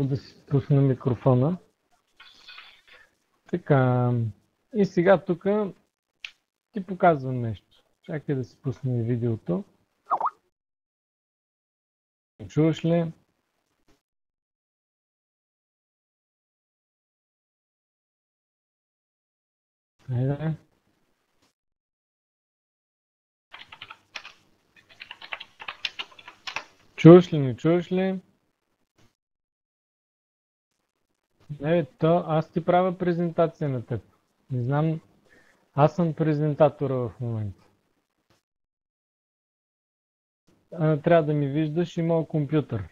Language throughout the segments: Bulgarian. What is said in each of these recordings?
Да си пусна микрофона. Така. И сега тук ти показвам нещо. Чакай да си пусна видеото. Чуваш ли? Айде. Чуваш ли, не чуваш ли? Аз ти правя презентация на теб. Не знам, аз съм презентатора в момента. Трябва да ми виждаш и моят компютър.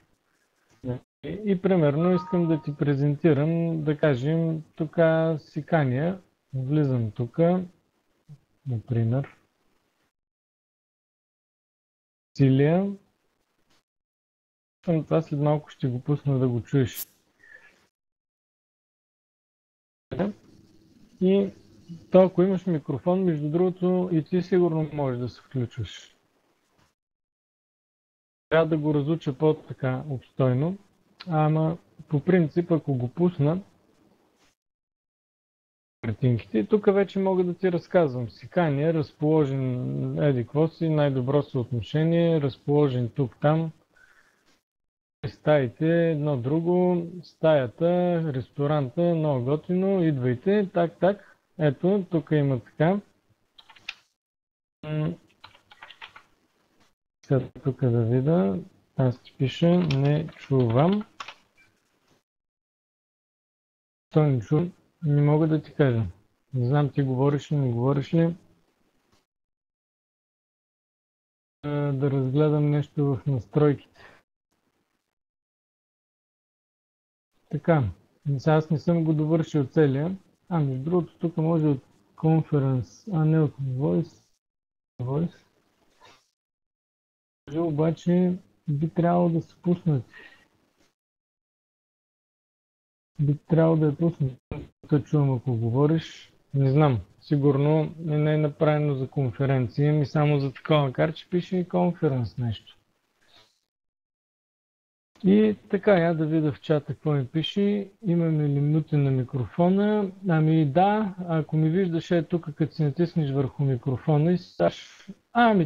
И примерно искам да ти презентирам, да кажем, тук си каня, влизам тук, например, Силия. Това след малко ще го пусна да го чуеш. И то, ако имаш микрофон, между другото, и ти сигурно можеш да се включваш. Трябва да го разуча по-така обстойно, ама по принцип, ако го пусна картинките, тук вече мога да ти разказвам. Сикания, разположен еди какво си, най-добро съотношение, разположен тук-там. Стаите, едно друго, стаята, ресторанта, много готино, идвайте, так. Ето, тук има така. Сега тук да видя, аз ти пиша, не чувам. Той не чувам, не мога да ти кажа. Не знам ти говориш ли, не говориш ли. Да разгледам нещо в настройките. Така, сега аз не съм го довършил целия. Между другото, тук може от конференс, а не от voice. Обаче би трябвало да се пуснат. Би трябвало да е пуснат. Да чувам, ако говориш. Не знам. Сигурно не е направено за конференция, ми само за такова, макар че пише и конференс нещо. И така, я да видя в чата какво ми пише. Имаме ли мутен на микрофона? Да, ако ми виждаш тук, като си натиснеш върху микрофона и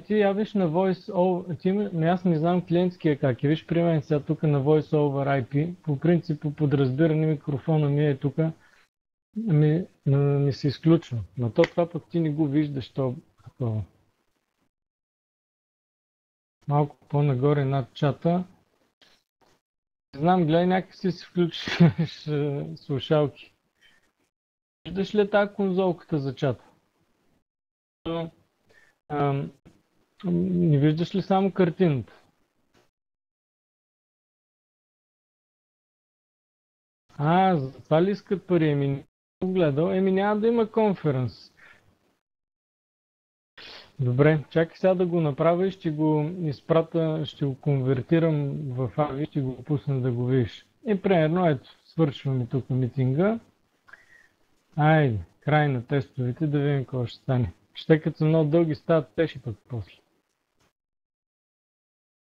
ти я виж на Voice over... Аз не знам клиентския как е. Виж при мен сега тук на Voice over IP. По принцип, по подразбиране микрофона ми е тук. Ми се изключва. Но това пък ти не го виждаш такова. Малко по-нагоре над чата. Не знам, гледай някакси си включиш слушалки. Виждаш ли тази конзолката за чата? Не виждаш ли само картината? За това ли искат пари? Не гледал. Няма да има конференс. Добре, чакай сега да го направя и ще го изпратя, ще го конвертирам в AVI, ще го пусна да го видиш. И примерно, ето, свършваме тук митинга. Айде, край на тестовете, да видим какво ще стане. Ще като много дълги стават тежи пък после.